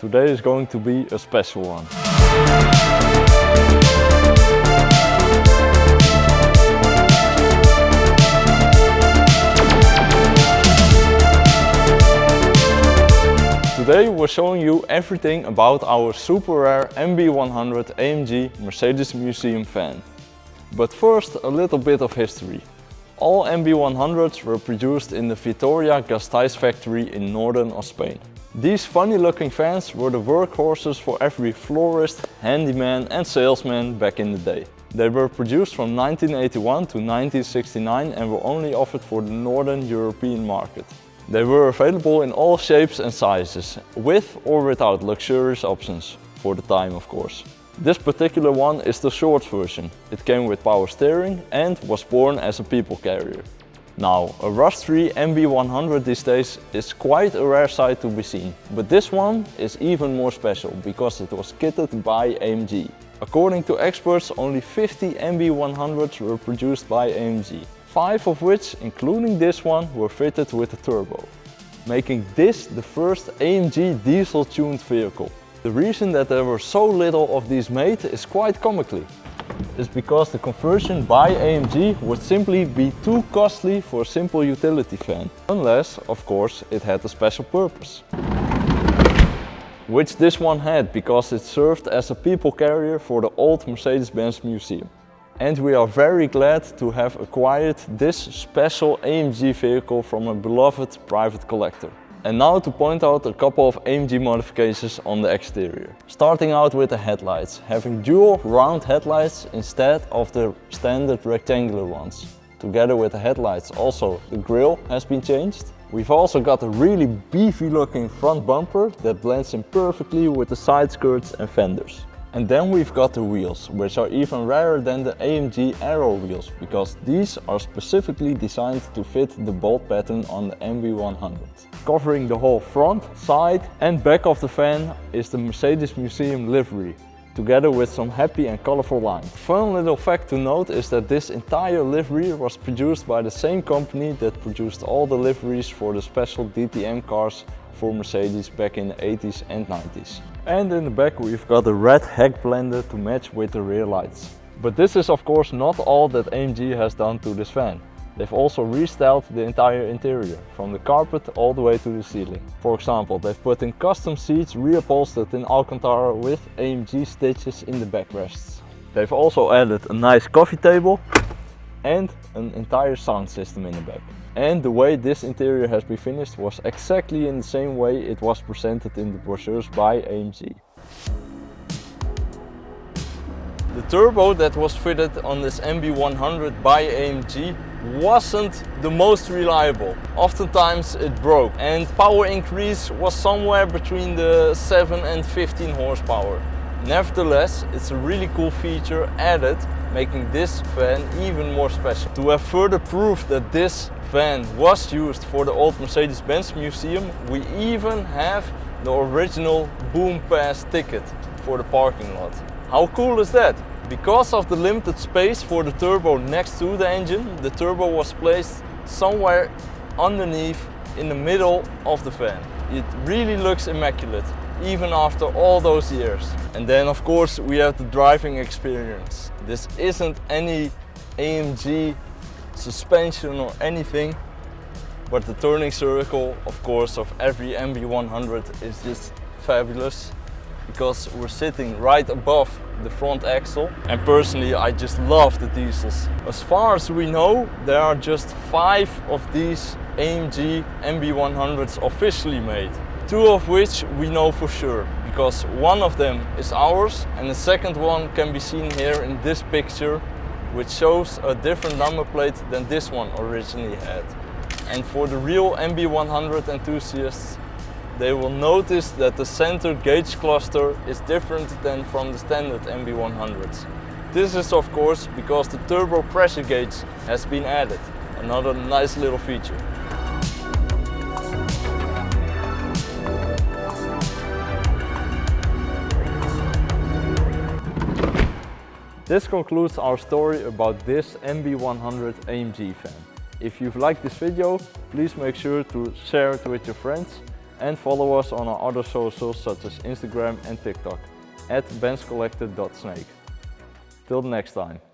Today is going to be a special one. Today we're showing you everything about our super rare MB100 AMG Mercedes Museum fan. But first, a little bit of history. All MB100s were produced in the Vitoria-Gasteiz factory in northern Spain. These funny looking fans were the workhorses for every florist, handyman and salesman back in the day. They were produced from 1981 to 1969 and were only offered for the northern European market. They were available in all shapes and sizes, with or without luxurious options, for the time of course. This particular one is the short version. It came with power steering and was born as a people carrier. Now, a rust-free MB100 these days is quite a rare sight to be seen, but this one is even more special because it was kitted by AMG. According to experts, only 50 MB100s were produced by AMG. 5 of which, including this one, were fitted with a turbo, making this the first AMG diesel-tuned vehicle. The reason that there were so little of these made is quite comically. It's because the conversion by AMG would simply be too costly for a simple utility fan, unless, of course, it had a special purpose. Which this one had, because it served as a people carrier for the old Mercedes-Benz Museum. And we are very glad to have acquired this special AMG vehicle from a beloved private collector. And now to point out a couple of AMG modifications on the exterior. Starting out with the headlights, having dual round headlights instead of the standard rectangular ones. Together with the headlights also the grille has been changed. We've also got a really beefy looking front bumper that blends in perfectly with the side skirts and fenders. And then we've got the wheels, which are even rarer than the AMG Aero wheels, because these are specifically designed to fit the bolt pattern on the MB100. Covering the whole front, side and back of the fan is the Mercedes Museum livery, together with some happy and colorful lines. Fun little fact to note is that this entire livery was produced by the same company that produced all the liveries for the special DTM cars for Mercedes back in the 80s and 90s. And in the back we've got a red heck blender to match with the rear lights. But this is of course not all that AMG has done to this van. They've also restyled the entire interior, from the carpet all the way to the ceiling. For example, they've put in custom seats reupholstered in Alcantara with AMG stitches in the backrests. They've also added a nice coffee table and an entire sound system in the back. And the way this interior has been finished was exactly in the same way it was presented in the brochures by AMG. The turbo that was fitted on this MB100 by AMG wasn't the most reliable. Oftentimes it broke and power increase was somewhere between the 7 and 15 horsepower. Nevertheless, it's a really cool feature added, making this van even more special. To have further proof that this van was used for the old Mercedes-Benz Museum, we even have the original Boom Pass ticket for the parking lot. How cool is that? Because of the limited space for the turbo next to the engine, the turbo was placed somewhere underneath in the middle of the van. It really looks immaculate, even after all those years. And then of course we have the driving experience. This isn't any AMG suspension or anything, but the turning circle of course of every MB100 is just fabulous, because we're sitting right above the front axle, and personally I just love the diesels. As far as we know, there are just 5 of these AMG MB100s officially made. 2 of which we know for sure, because one of them is ours and the second one can be seen here in this picture, which shows a different number plate than this one originally had. And for the real MB100 enthusiasts, they will notice that the center gauge cluster is different than from the standard MB100s. This is of course because the turbo pressure gauge has been added, another nice little feature. This concludes our story about this MB100 AMG fan. If you've liked this video, please make sure to share it with your friends. and follow us on our other socials such as Instagram and TikTok at Benzcollector.Sneek. Till next time.